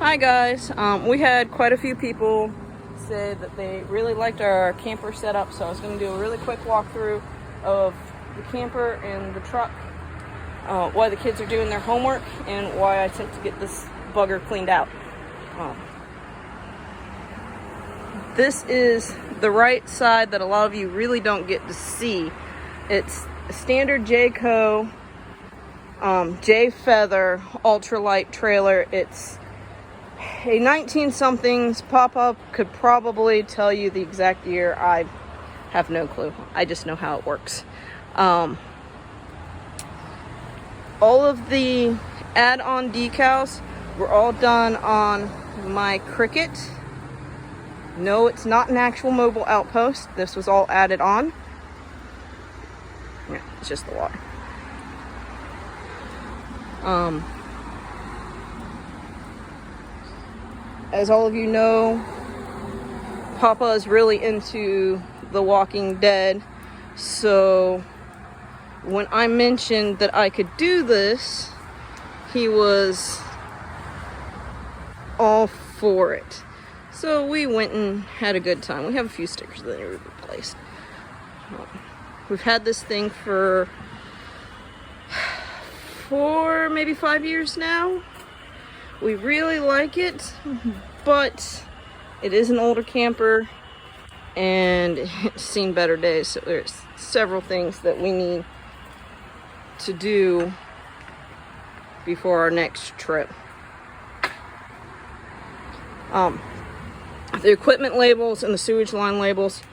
Hi guys, we had quite a few people say that they really liked our camper setup, so I was going to do a really quick walkthrough of the camper and the truck, why the kids are doing their homework, and why I took to get this bugger cleaned out. This is the right side that a lot of you really don't get to see. It's a standard Jayco J Feather ultralight trailer. It's a 19-somethings. Papa could probably tell you the exact year. I have no clue. I just know how it works. All of the add-on decals were all done on my Cricket. No, it's not an actual mobile outpost. This was all added on. Yeah, it's just the water. As all of you know, Papa is really into The Walking Dead, so when I mentioned that I could do this, he was all for it. So we went and had a good time. We have a few stickers that are replaced. We've had this thing for maybe 5 years now. We really like it, but it is an older camper and it's seen better days, so there's several things that we need to do before our next trip. The equipment labels and the sewage line labels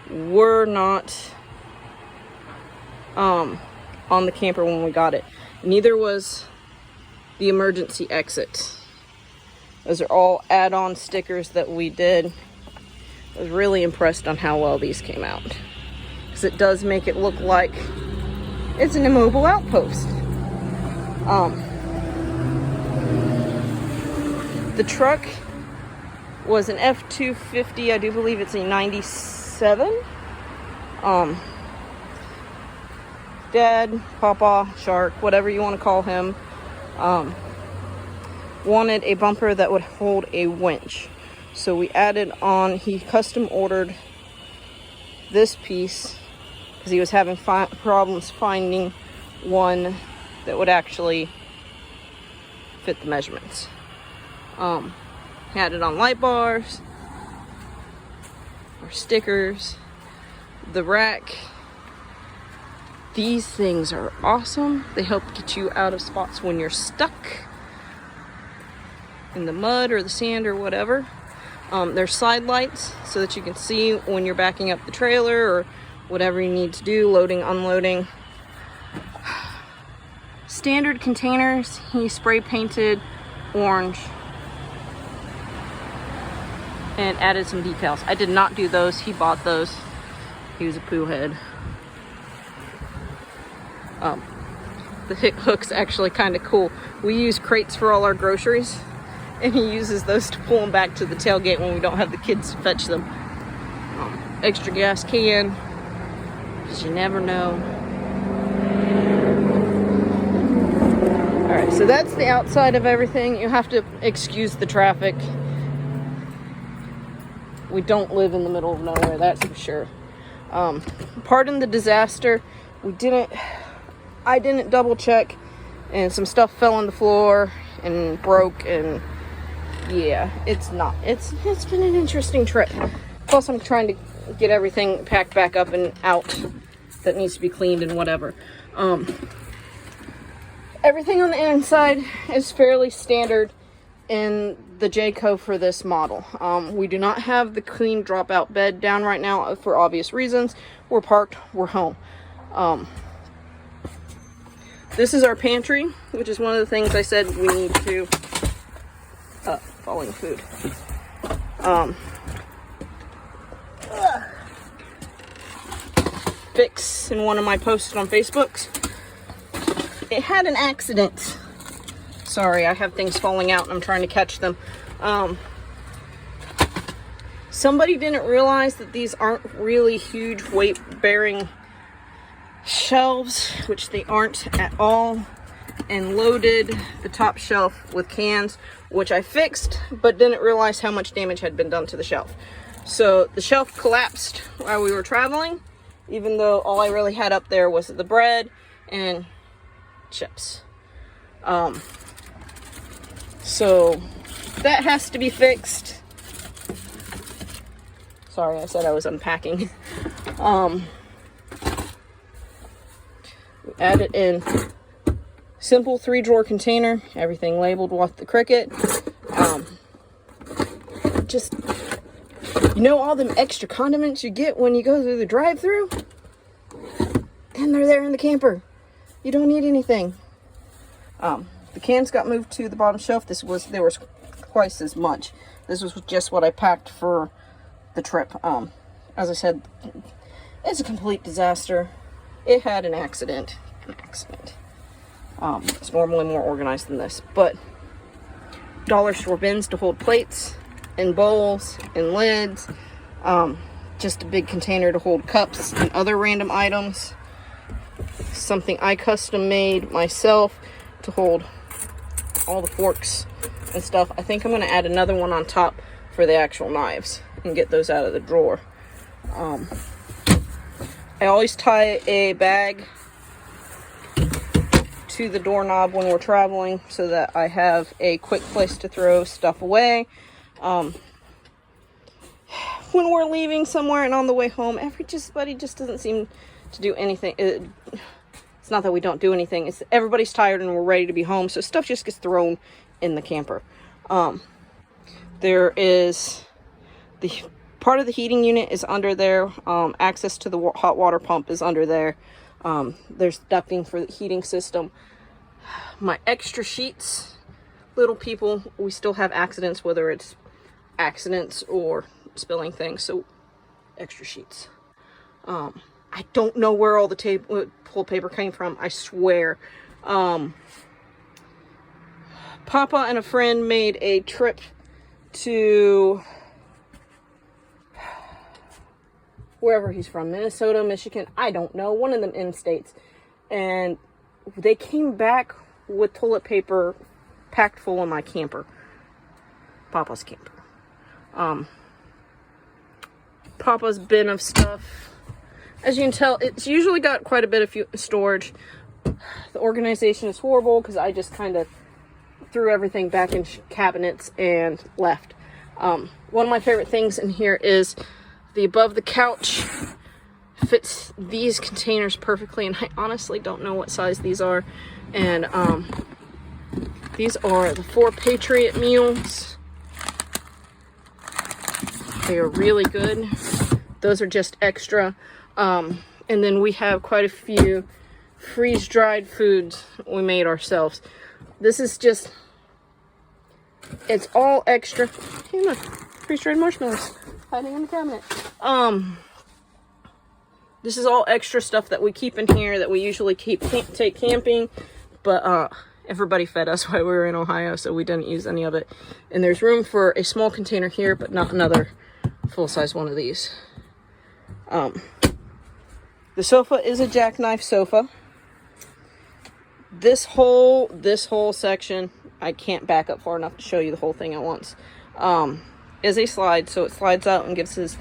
were not on the camper when we got it. Neither was the emergency exit. Those are all add-on stickers that we did. I was really impressed on how well these came out, because it does make it look like it's an immobile outpost. The truck was an F-250. I do believe it's a 97. Dad, Papa, Shark, whatever you want to call him, wanted a bumper that would hold a winch. So we added on, he custom ordered this piece because he was having problems finding one that would actually fit the measurements. He added on light bars, or stickers, the rack. These things are awesome. They help get you out of spots when you're stuck in the mud or the sand or whatever. There's side lights so that you can see when you're backing up the trailer or whatever you need to do, loading, unloading. Standard containers, he spray painted orange and added some decals. I did not do those. He bought those. He was a poo head. The hook's actually kind of cool. We use crates for all our groceries, and he uses those to pull them back to the tailgate when we don't have the kids fetch them. Extra gas can, because you never know. Alright, so that's the outside of everything. You have to excuse the traffic. We don't live in the middle of nowhere, that's for sure. Pardon the disaster. I didn't double check, and some stuff fell on the floor and broke, and yeah, it's been an interesting trip. Plus I'm trying to get everything packed back up and out that needs to be cleaned and whatever. Everything on the inside is fairly standard in the Jayco for this model. We do not have the clean dropout bed down right now for obvious reasons. We're parked, we're home. This is our pantry, which is one of the things I said we need to falling food. Fix in one of my posts on Facebook. It had an accident. Sorry, I have things falling out and I'm trying to catch them. Somebody didn't realize that these aren't really huge weight-bearing shelves, which they aren't at all. and loaded the top shelf with cans, which I fixed, but didn't realize how much damage had been done to the shelf. So the shelf collapsed while we were traveling, even though all I really had up there was the bread and chips. So that has to be fixed. Sorry, I said I was unpacking. We added in simple 3-drawer container, everything labeled with the Cricut. Just, you know, all them extra condiments you get when you go through the drive-thru, and they're there in the camper. You don't need anything. The cans got moved to the bottom shelf. There was twice as much. This was just what I packed for the trip. As I said, it's a complete disaster. It had an accident. It's normally more organized than this, but dollar store bins to hold plates and bowls and lids. Just a big container to hold cups and other random items. Something I custom made myself to hold all the forks and stuff. I think I'm going to add another one on top for the actual knives and get those out of the drawer. I always tie a bag to the doorknob when we're traveling so that I have a quick place to throw stuff away. When we're leaving somewhere and on the way home, everybody just doesn't seem to do anything. It's not that we don't do anything. It's everybody's tired and we're ready to be home, so stuff just gets thrown in the camper. There is the part of the heating unit is under there. Access to the hot water pump is under there. There's ducting for the heating system. My extra sheets, little people, we still have accidents, whether it's accidents or spilling things, so extra sheets. I don't know where all the toilet paper came from, I swear. Papa and a friend made a trip to wherever he's from, Minnesota, Michigan, I don't know, one of them in-states, and they came back with toilet paper packed full in my camper. Papa's camper. Papa's bin of stuff. As you can tell, it's usually got quite a bit of storage. The organization is horrible because I just kind of threw everything back in cabinets and left. One of my favorite things in here is the above the couch fits these containers perfectly, and I honestly don't know what size these are. And these are the 4 Patriot meals. They are really good. Those are just extra. And then we have quite a few freeze-dried foods we made ourselves. This is just, it's all extra. Hey, look, freeze-dried marshmallows hiding in the cabinet. This is all extra stuff that we keep in here that we usually take camping, but everybody fed us while we were in Ohio, so we didn't use any of it. And there's room for a small container here, but not another full-size one of these. The sofa is a jackknife sofa. This whole section, I can't back up far enough to show you the whole thing at once, is a slide, so it slides out and gives us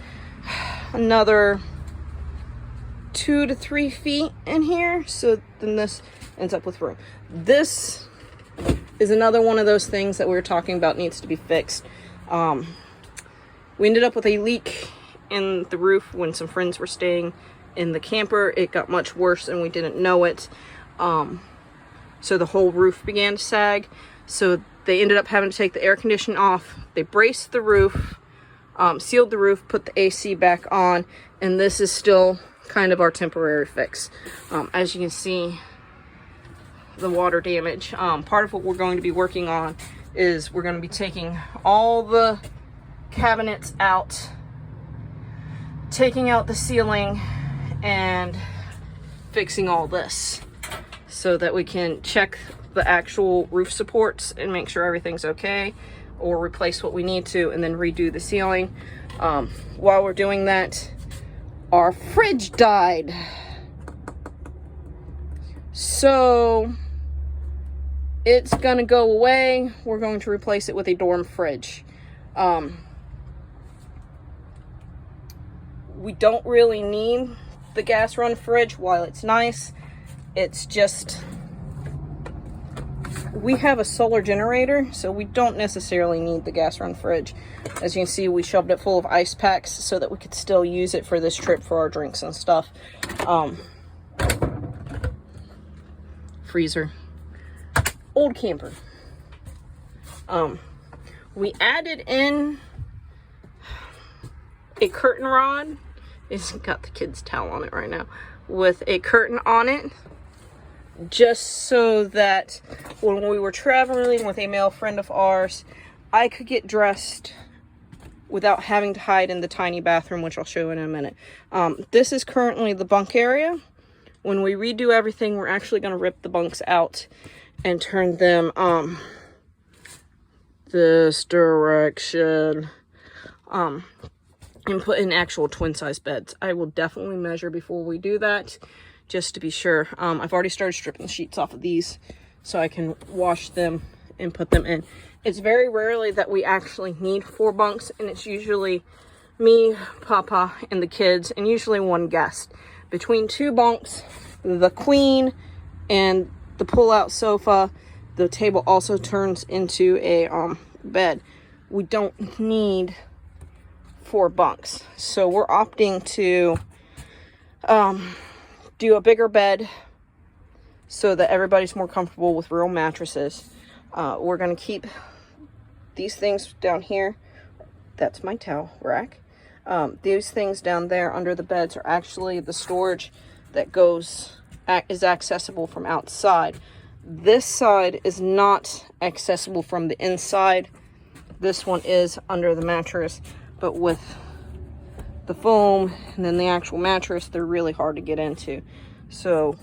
another 2 to 3 feet in here, so then this ends up with room. This is another one of those things that we were talking about needs to be fixed. We ended up with a leak in the roof when some friends were staying in the camper. It got much worse and we didn't know it. So the whole roof began to sag. So they ended up having to take the air conditioning off. They braced the roof, sealed the roof, put the AC back on, and this is still kind of our temporary fix. As you can see, the water damage. Part of what we're going to be working on is we're going to be taking all the cabinets out, taking out the ceiling, and fixing all this so that we can check the actual roof supports and make sure everything's okay, or replace what we need to and then redo the ceiling. While we're doing that, our fridge died. So it's gonna go away. We're going to replace it with a dorm fridge. We don't really need the gas run fridge. While it's nice, it's just, we have a solar generator, so we don't necessarily need the gas run fridge. As you can see, we shoved it full of ice packs so that we could still use it for this trip for our drinks and stuff. Freezer. Old camper. We added in a curtain rod. It's got the kids' towel on it right now. With a curtain on it, just so that when we were traveling with a male friend of ours, I could get dressed without having to hide in the tiny bathroom, which I'll show you in a minute. This is currently the bunk area. When we redo everything, we're actually going to rip the bunks out and turn them this direction, and put in actual twin-size beds. I will definitely measure before we do that, just to be sure. I've already started stripping the sheets off of these so I can wash them and put them in. It's very rarely that we actually need 4 bunks, and it's usually me, Papa, and the kids, and usually one guest. Between 2 bunks, the queen, and the pull-out sofa, the table also turns into a bed. We don't need 4 bunks, so we're opting to do a bigger bed so that everybody's more comfortable with real mattresses. We're going to keep these things down here. That's my towel rack. These things down there under the beds are actually the storage that is accessible from outside. This side is not accessible from the inside. This one is under the mattress, but with the foam and then the actual mattress, they're really hard to get into. So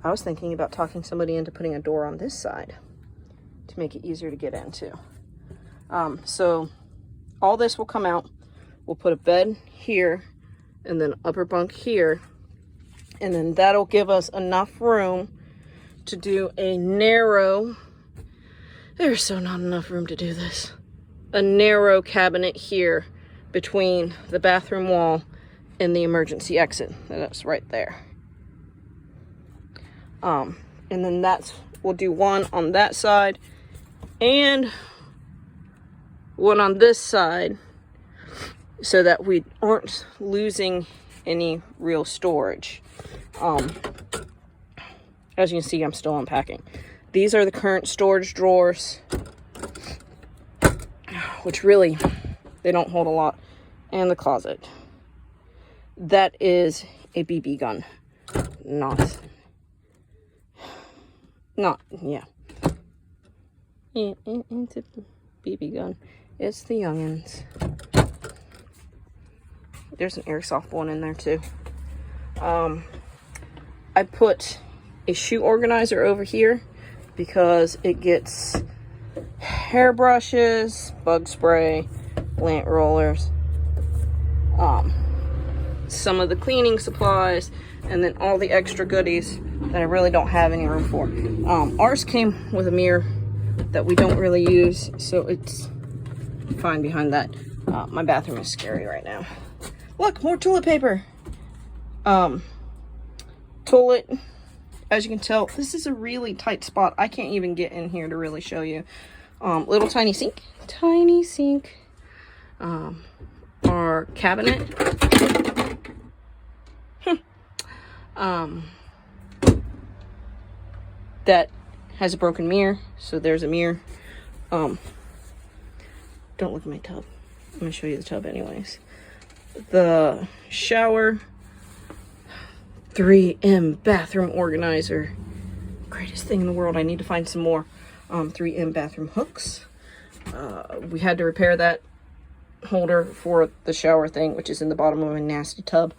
I was thinking about talking somebody into putting a door on this side to make it easier to get into. So all this will come out. We'll put a bed here and then upper bunk here, and then that'll give us enough room to do a narrow, there's so not enough room to do this, a narrow cabinet here between the bathroom wall and the emergency exit. That's right there. And then we'll do one on that side and one on this side, so that we aren't losing any real storage. As you can see, I'm still unpacking. These are the current storage drawers, which really, they don't hold a lot. And the closet. That is a BB gun. Yeah. It's a BB gun. It's the youngins. There's an airsoft one in there too. I put a shoe organizer over here because it gets hairbrushes, bug spray, lint rollers, some of the cleaning supplies, and then all the extra goodies that I really don't have any room for. Ours came with a mirror that we don't really use, so it's fine behind that. My bathroom is scary right now. Look, more toilet paper. Toilet, as you can tell, this is a really tight spot. I can't even get in here to really show you. Little tiny sink. Our cabinet. That has a broken mirror, so there's a mirror. Don't look at my tub. I'm gonna show you the tub anyways. The shower, 3M bathroom organizer, greatest thing in the world. I need to find some more 3M bathroom hooks. We had to repair that holder for the shower thing, which is in the bottom of a nasty tub,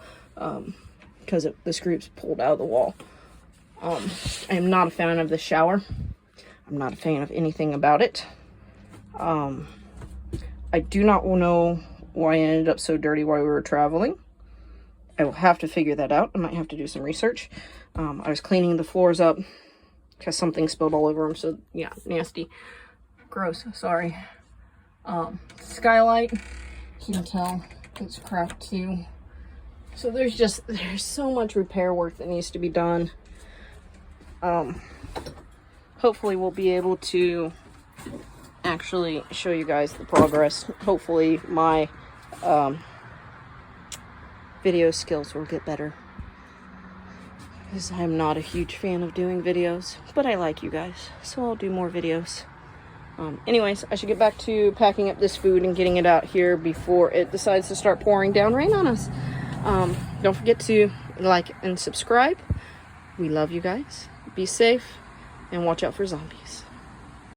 because the screws pulled out of the wall. I am not a fan of the shower. I'm not a fan of anything about it. I do not know why it ended up so dirty while we were traveling. I will have to figure that out. I might have to do some research. I was cleaning the floors up because something spilled all over them. So yeah, nasty. Gross, sorry. Skylight, you can tell it's cracked too. So there's so much repair work that needs to be done. Hopefully we'll be able to actually show you guys the progress. Hopefully my video skills will get better, because I'm not a huge fan of doing videos, but I like you guys, so I'll do more videos. Anyways, I should get back to packing up this food and getting it out here before it decides to start pouring down rain on us. Don't forget to like and subscribe. We love you guys. Be safe and watch out for zombies.